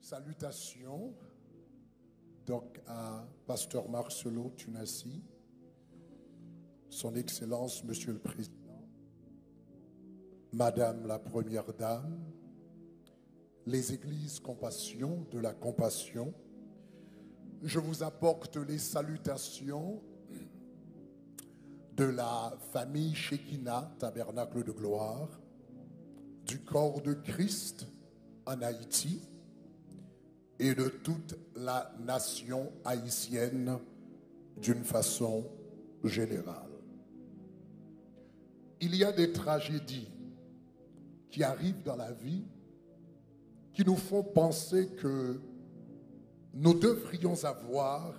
Salutations donc à Pasteur Marcelo Tunassi, Son Excellence Monsieur le Président, Madame la Première Dame, les églises Compassion de la Compassion. Je vous apporte les salutations de la famille Shekinah, Tabernacle de Gloire, du corps de Christ en Haïti et de toute la nation haïtienne d'une façon générale. Il y a des tragédies qui arrivent dans la vie qui nous font penser que nous devrions avoir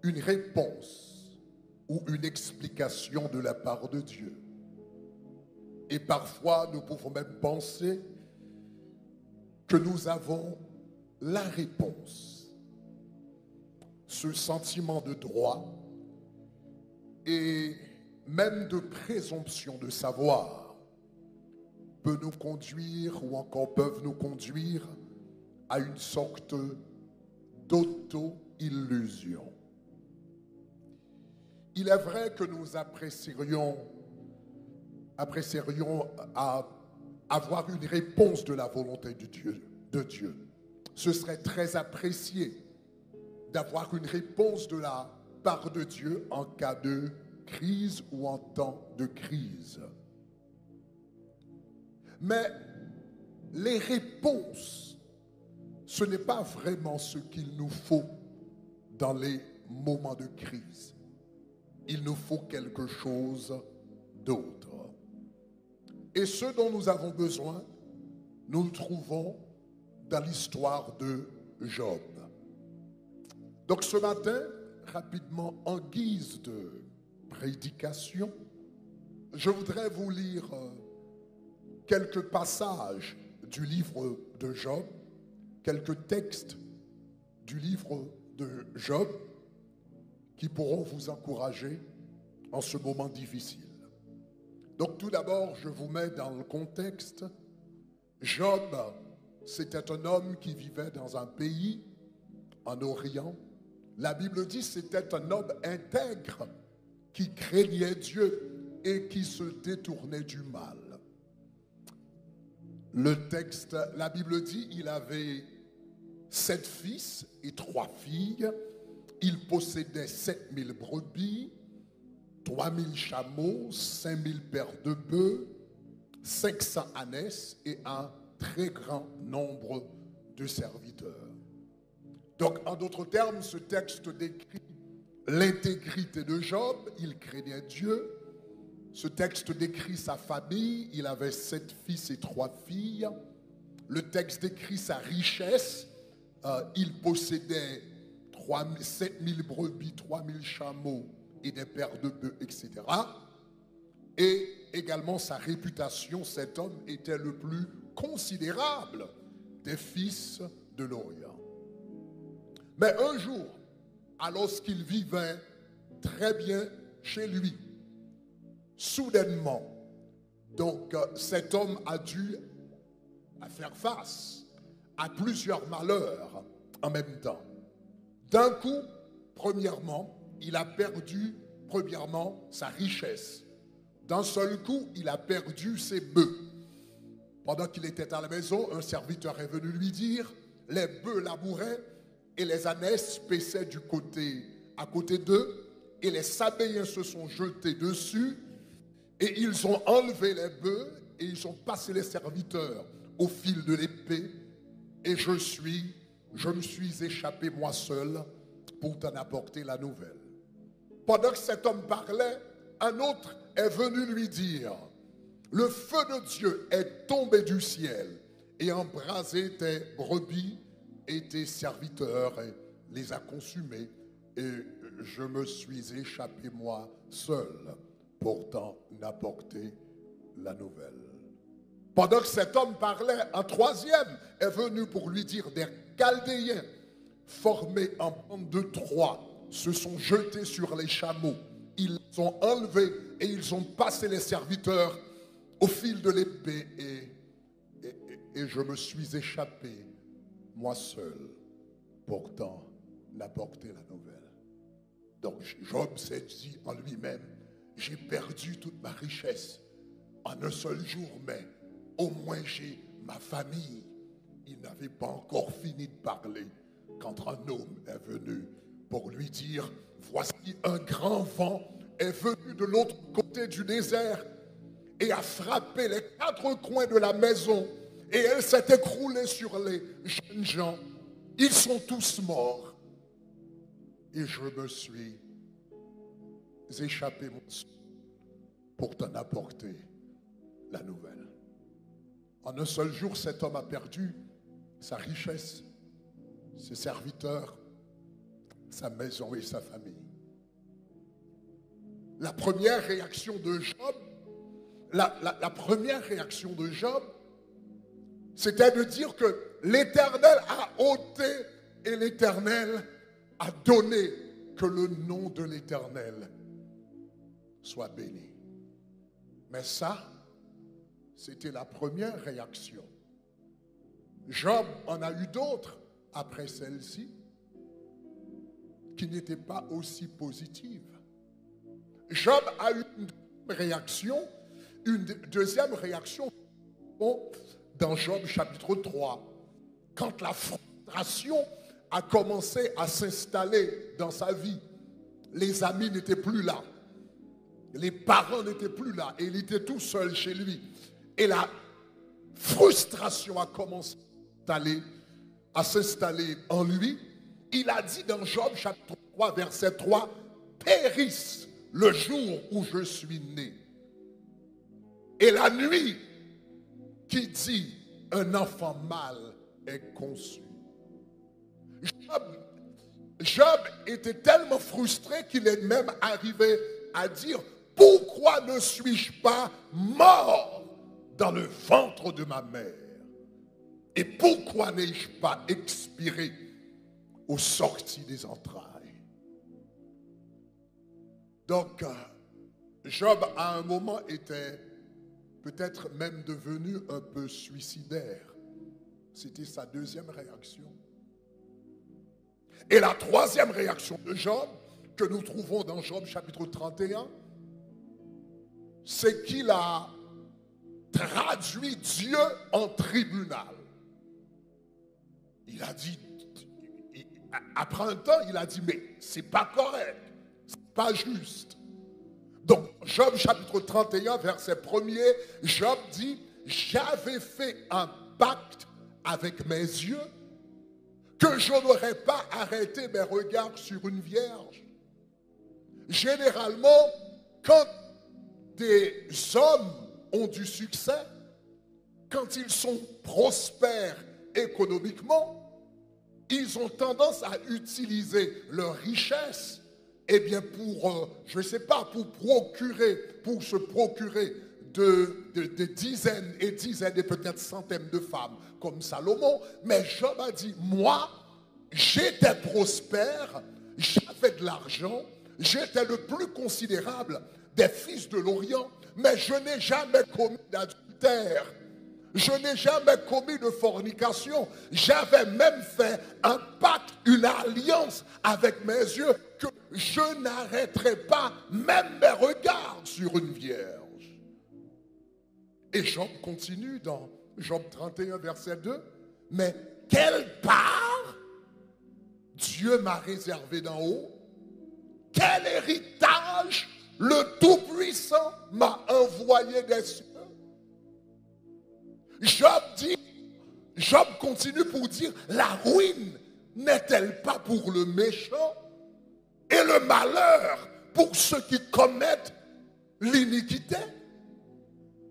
une réponse ou une explication de la part de Dieu. Et parfois, nous pouvons même penser que nous avons la réponse. Ce sentiment de droit et même de présomption de savoir peut nous conduire ou encore peuvent nous conduire à une sorte d'auto-illusion. Il est vrai que nous apprécierions à avoir une réponse de la volonté de Dieu. Ce serait très apprécié d'avoir une réponse de la part de Dieu en cas de crise ou en temps de crise. Mais les réponses, ce n'est pas vraiment ce qu'il nous faut dans les moments de crise. Il nous faut quelque chose d'autre. Et ce dont nous avons besoin, nous le trouvons dans l'histoire de Job. Donc ce matin, rapidement, en guise de prédication, je voudrais vous lire quelques passages du livre de Job, quelques textes du livre de Job qui pourront vous encourager en ce moment difficile. Donc tout d'abord, je vous mets dans le contexte. Job, c'était un homme qui vivait dans un pays en Orient. La Bible dit que c'était un homme intègre qui craignait Dieu et qui se détournait du mal. Le texte, la Bible dit, il avait 7 fils et 3 filles. Il possédait 7000 brebis, 3000 chameaux, 5000 paires de bœufs, 500 ânesses et un très grand nombre de serviteurs. Donc, en d'autres termes, ce texte décrit l'intégrité de Job. Il craignait Dieu. Ce texte décrit sa famille. Il avait 7 fils et 3 filles. Le texte décrit sa richesse. Il possédait 7000 brebis, 3000 chameaux et des paires de bœufs, etc. Et également sa réputation. Cet homme était le plus considérable des fils de l'Orient. Mais un jour, alors qu'il vivait très bien chez lui, soudainement, donc cet homme a dû faire face à plusieurs malheurs en même temps. D'un coup, premièrement, il a perdu sa richesse. D'un seul coup, il a perdu ses bœufs. Pendant qu'il était à la maison, un serviteur est venu lui dire, les bœufs labouraient et les ânesses paissaient à côté d'eux, et les Sabéens se sont jetés dessus, et ils ont enlevé les bœufs, et ils ont passé les serviteurs au fil de l'épée, et je me suis échappé moi seul pour t'en apporter la nouvelle. Pendant que cet homme parlait, un autre est venu lui dire, le feu de Dieu est tombé du ciel et a embrasé tes brebis et tes serviteurs et les a consumés, et je me suis échappé moi seul pour t'en apporter la nouvelle. Pendant que cet homme parlait, un troisième est venu pour lui dire, des Chaldéens formés en bande de 3 se sont jetés sur les chameaux, ils les ont enlevés et ils ont passé les serviteurs au fil de l'épée, et je me suis échappé moi seul, pourtant, n'apporter la nouvelle. Donc Job s'est dit en lui-même, j'ai perdu toute ma richesse en un seul jour, mais au moins j'ai ma famille. Il n'avait pas encore fini de parler quand un homme est venu pour lui dire, voici un grand vent est venu de l'autre côté du désert et a frappé les 4 coins de la maison et elle s'est écroulée sur les jeunes gens. Ils sont tous morts. Et je me suis échappé pour t'en apporter la nouvelle. En un seul jour, cet homme a perdu sa richesse, ses serviteurs, sa maison et sa famille. La première réaction de Job, la première réaction de Job, c'était de dire que l'Éternel a ôté et l'Éternel a donné, que le nom de l'Éternel soit béni. Mais ça, c'était la première réaction. Job en a eu d'autres après celle-ci qui n'étaient pas aussi positives. Job a eu une deuxième réaction dans Job chapitre 3, quand la frustration a commencé à s'installer dans sa vie. Les amis n'étaient plus là, les parents n'étaient plus là, et il était tout seul chez lui. Et la frustration a commencé à s'installer en lui. Il a dit dans Job chapitre 3, verset 3, « Périsse le jour où je suis né. Et la nuit qui dit, un enfant mâle est conçu. » Job était tellement frustré qu'il est même arrivé à dire, « Pourquoi ne suis-je pas mort dans le ventre de ma mère? Et pourquoi n'ai-je pas expiré aux sorties des entrailles? » Donc, Job, à un moment, était peut-être même devenu un peu suicidaire. C'était sa deuxième réaction. Et la troisième réaction de Job, que nous trouvons dans Job chapitre 31, c'est qu'il a traduit Dieu en tribunal. Il a dit, après un temps, il a dit, mais c'est pas correct, c'est pas juste. Donc, Job chapitre 31, verset 1er, Job dit, j'avais fait un pacte avec mes yeux que je n'aurais pas arrêté mes regards sur une vierge. Généralement, quand des hommes ont du succès, quand ils sont prospères économiquement, ils ont tendance à utiliser leur richesse pour, je ne sais pas, pour se procurer de dizaines et dizaines et peut-être centaines de femmes comme Salomon. Mais Job a dit, moi, j'étais prospère, j'avais de l'argent, j'étais le plus considérable des fils de l'Orient, mais je n'ai jamais commis d'adultère. Je n'ai jamais commis de fornication. J'avais même fait un pacte, une alliance avec mes yeux que je n'arrêterai pas même mes regards sur une vierge. Et Job continue dans Job 31, verset 2. Mais quelle part Dieu m'a réservé d'en haut? Quel héritage le Tout-Puissant m'a envoyé des cieux? Job continue pour dire, la ruine n'est-elle pas pour le méchant et le malheur pour ceux qui commettent l'iniquité?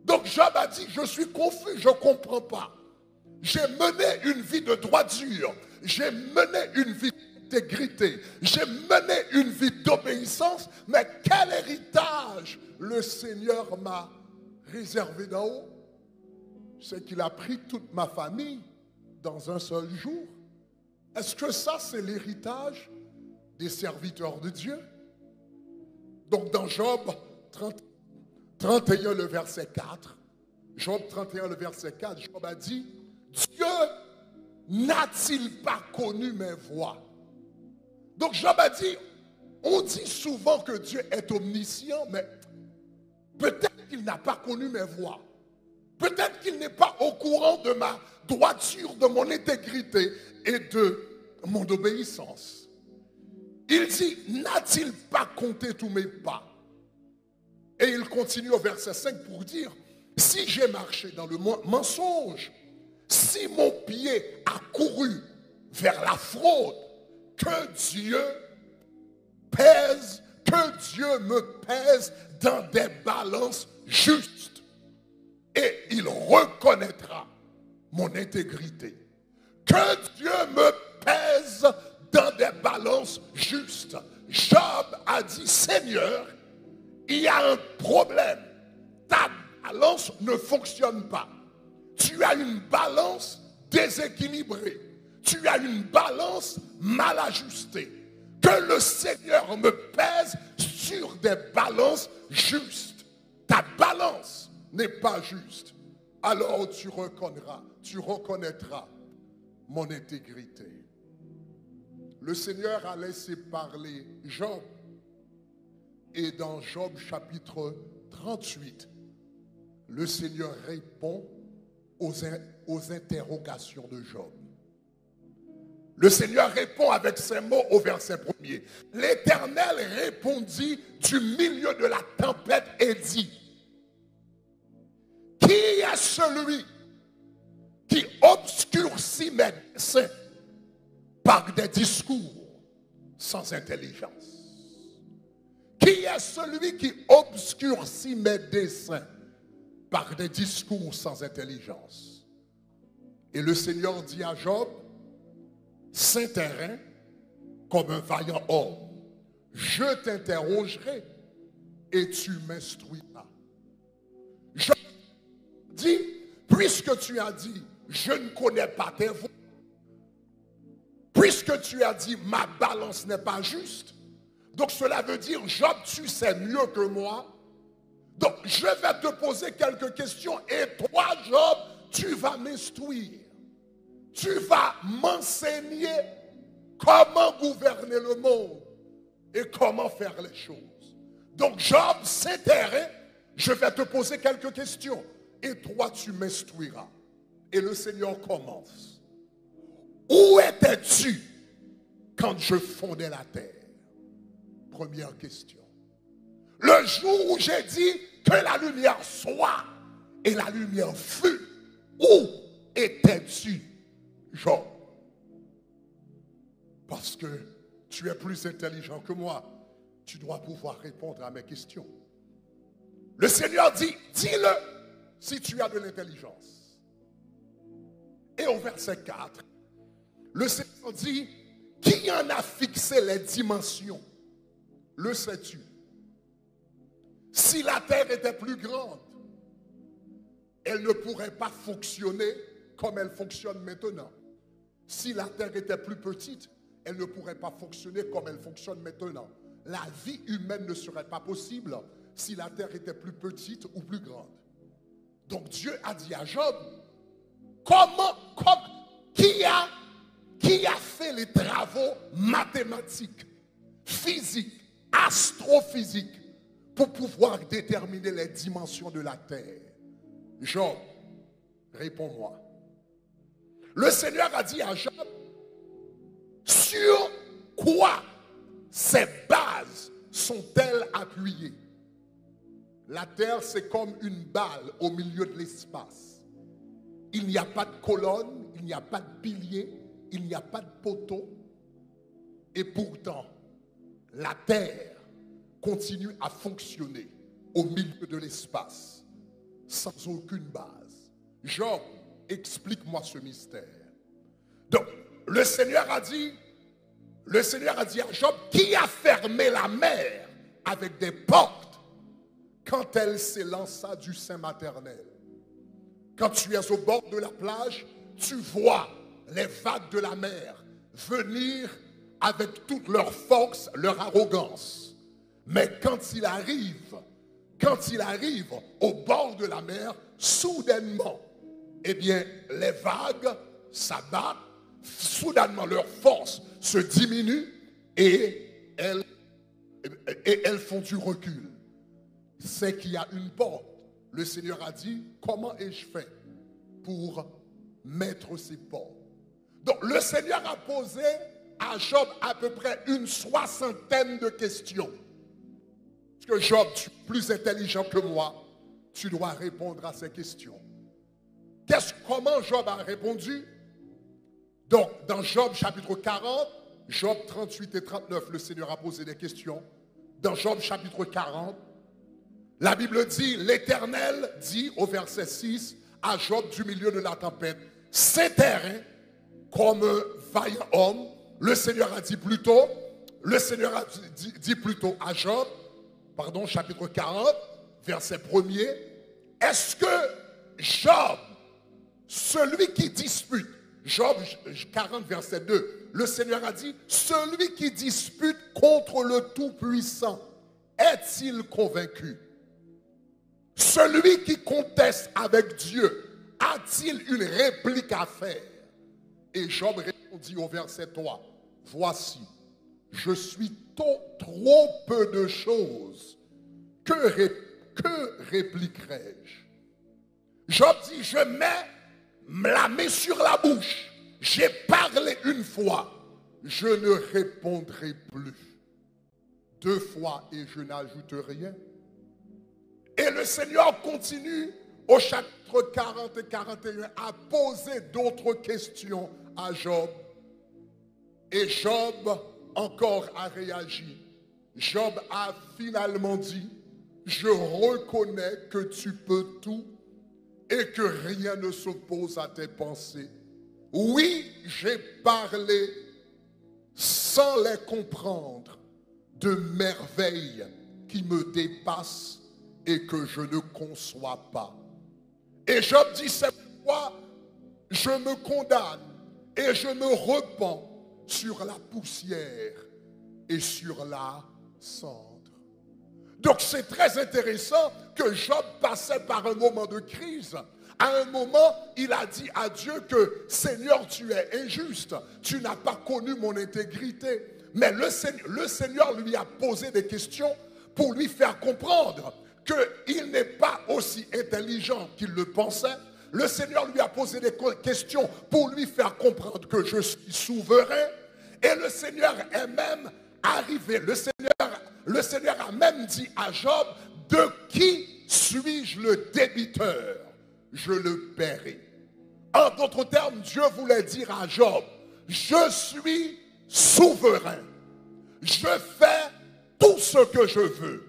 Donc Job a dit, je suis confus, je ne comprends pas. J'ai mené une vie de droiture, j'ai mené une vie d'intégrité, j'ai mené une vie d'obéissance, mais quel héritage le Seigneur m'a réservé d'en haut? C'est qu'il a pris toute ma famille dans un seul jour. Est-ce que ça, c'est l'héritage des serviteurs de Dieu? Donc dans Job 31, le verset 4, Job 31, le verset 4, Job a dit, Dieu n'a-t-il pas connu mes voies? Donc Job a dit, on dit souvent que Dieu est omniscient, mais peut-être qu'il n'a pas connu mes voies. Peut-être qu'il n'est pas au courant de ma droiture, de mon intégrité et de mon obéissance. Il dit, n'a-t-il pas compté tous mes pas? Et il continue au verset 5 pour dire, si j'ai marché dans le mensonge, si mon pied a couru vers la fraude, que Dieu me pèse dans des balances justes. Et il reconnaîtra mon intégrité. Que Dieu me pèse dans des balances justes. Job a dit, Seigneur, il y a un problème. Ta balance ne fonctionne pas. Tu as une balance déséquilibrée. Tu as une balance mal ajustée. Que le Seigneur me pèse sur des balances justes. Ta balance n'est pas juste. Alors tu reconnaîtras mon intégrité. Le Seigneur a laissé parler Job. Et dans Job chapitre 38, le Seigneur répond aux interrogations de Job. Le Seigneur répond avec ces mots au verset 1er. L'Éternel répondit du milieu de la tempête et dit, qui est celui qui obscurcit mes desseins par des discours sans intelligence? Qui est celui qui obscurcit mes desseins par des discours sans intelligence? Et le Seigneur dit à Job, saint terrain, comme un vaillant homme, je t'interrogerai et tu m'instruiras. Job dit, puisque tu as dit, je ne connais pas tes voies, puisque tu as dit, ma balance n'est pas juste, donc cela veut dire, Job, tu sais mieux que moi. Donc je vais te poser quelques questions et toi, Job, tu vas m'instruire. Tu vas m'enseigner comment gouverner le monde et comment faire les choses. Donc Job, c'est terrain, je vais te poser quelques questions et toi, tu m'instruiras. Et le Seigneur commence. Où étais-tu quand je fondais la terre? Première question. Le jour où j'ai dit que la lumière soit et la lumière fut, où étais-tu, Job? Parce que tu es plus intelligent que moi, tu dois pouvoir répondre à mes questions. Le Seigneur dit, dis-le si tu as de l'intelligence. Et au verset 4, le Seigneur dit, qui en a fixé les dimensions? Le sais-tu? Si la terre était plus grande, elle ne pourrait pas fonctionner comme elle fonctionne maintenant. Si la terre était plus petite, elle ne pourrait pas fonctionner comme elle fonctionne maintenant. La vie humaine ne serait pas possible si la terre était plus petite ou plus grande. Donc Dieu a dit à Job, qui a fait les travaux mathématiques, physiques, astrophysiques pour pouvoir déterminer les dimensions de la terre? Job, réponds-moi. Le Seigneur a dit à Job, sur quoi ces bases sont-elles appuyées? La terre, c'est comme une balle au milieu de l'espace. Il n'y a pas de colonne, il n'y a pas de pilier, il n'y a pas de poteau. Et pourtant, la terre continue à fonctionner au milieu de l'espace sans aucune base. Job, explique-moi ce mystère. Donc, le Seigneur a dit à Job, qui a fermé la mer avec des portes quand elle s'élança du sein maternel? Quand tu es au bord de la plage, tu vois les vagues de la mer venir avec toute leur force, leur arrogance. Mais quand il arrive au bord de la mer, soudainement, eh bien, les vagues s'abattent soudainement leur force se diminue et elles font du recul. C'est qu'il y a une porte. Le Seigneur a dit, comment ai-je fait pour mettre ces portes? Donc le Seigneur a posé à Job à peu près une 60aine de questions. Parce que Job, tu es plus intelligent que moi, tu dois répondre à ces questions. Comment Job a répondu? Donc, dans Job chapitre 40, Job 38 et 39, le Seigneur a posé des questions. Dans Job chapitre 40, la Bible dit, l'Éternel dit au verset 6 à Job du milieu de la tempête, c'est terrain comme un vaillant homme. Le Seigneur a dit plutôt, à Job, chapitre 40, verset 1er, est-ce que Job, celui qui dispute, Job 40, verset 2, le Seigneur a dit, celui qui dispute contre le Tout-Puissant, est-il convaincu? Celui qui conteste avec Dieu, a-t-il une réplique à faire? Et Job répondit au verset 3, voici, je suis trop peu de choses, que répliquerai-je? Job dit, je mets la main sur la bouche, j'ai parlé une fois, je ne répondrai plus. 2 fois et je n'ajoute rien. Et le Seigneur continue au chapitre 40 et 41 à poser d'autres questions à Job. Et Job encore a réagi. Job a finalement dit, je reconnais que tu peux tout et que rien ne s'oppose à tes pensées. Oui, j'ai parlé sans les comprendre de merveilles qui me dépassent et que je ne conçois pas. Et Job dit, c'est pourquoi je me condamne et je me repens sur la poussière et sur la cendre. Donc c'est très intéressant que Job passait par un moment de crise. À un moment, il a dit à Dieu que « Seigneur, tu es injuste, tu n'as pas connu mon intégrité. » Mais le Seigneur lui a posé des questions pour lui faire comprendre qu'il n'est pas aussi intelligent qu'il le pensait. Le Seigneur lui a posé des questions pour lui faire comprendre que je suis souverain. Et le Seigneur est même arrivé. Le Seigneur a même dit à Job, de qui suis-je le débiteur? Je le paierai. En d'autres termes, Dieu voulait dire à Job, je suis souverain. Je fais tout ce que je veux,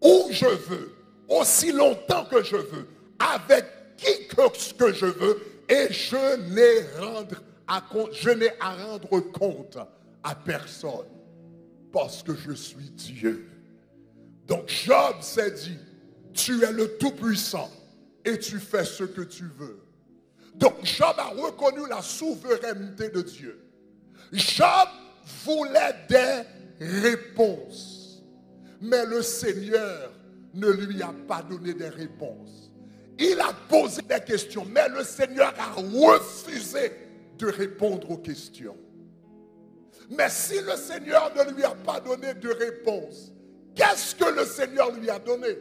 où je veux, aussi longtemps que je veux, avec qui que je veux, et je n'ai à rendre compte à personne, parce que je suis Dieu. Donc Job s'est dit, tu es le Tout-Puissant, et tu fais ce que tu veux. Donc Job a reconnu la souveraineté de Dieu. Job voulait des réponses, mais le Seigneur ne lui a pas donné des réponses. Il a posé des questions, mais le Seigneur a refusé de répondre aux questions. Mais si le Seigneur ne lui a pas donné de réponse, qu'est-ce que le Seigneur lui a donné?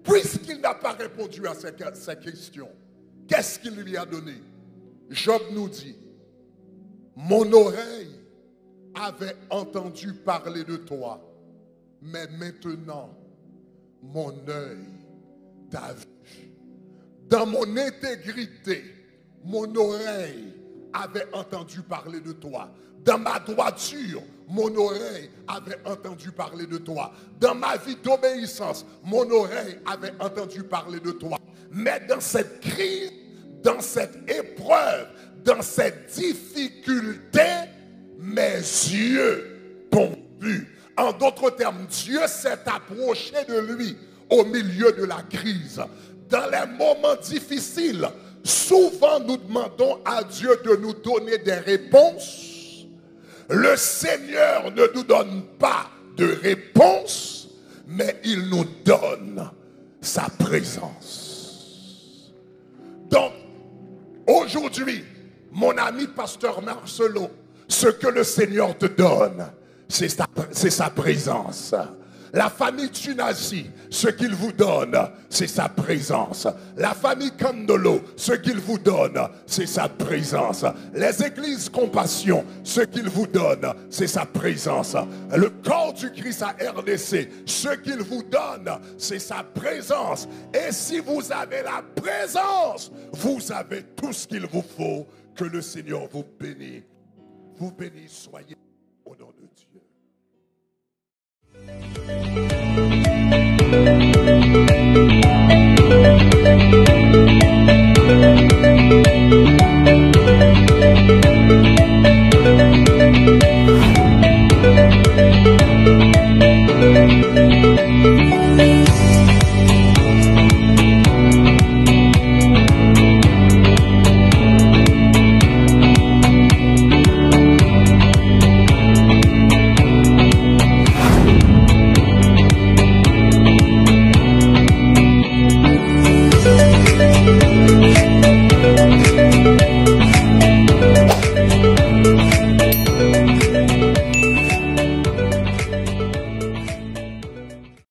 Puisqu'il n'a pas répondu à ces questions, qu'est-ce qu'il lui a donné? Job nous dit, mon oreille avait entendu parler de toi, mais maintenant, mon œil t'a vu. Dans mon intégrité, mon oreille avait entendu parler de toi. Dans ma droiture, mon oreille avait entendu parler de toi. Dans ma vie d'obéissance, mon oreille avait entendu parler de toi. Mais dans cette crise, dans cette épreuve, dans cette difficulté, mes yeux t'ont vu. En d'autres termes, Dieu s'est approché de lui au milieu de la crise. Dans les moments difficiles, souvent nous demandons à Dieu de nous donner des réponses. Le Seigneur ne nous donne pas de réponse, mais il nous donne sa présence. Donc, aujourd'hui, Mon ami pasteur Marcelon, ce que le Seigneur te donne, c'est sa présence. La famille Tunasi, ce qu'il vous donne, c'est sa présence. La famille Kandolo, ce qu'il vous donne, c'est sa présence. Les églises Compassion, ce qu'il vous donne, c'est sa présence. Le corps du Christ à RDC, ce qu'il vous donne, c'est sa présence. Et si vous avez la présence, vous avez tout ce qu'il vous faut. Que le Seigneur vous bénisse. Vous bénisse, soyez au nom de Dieu.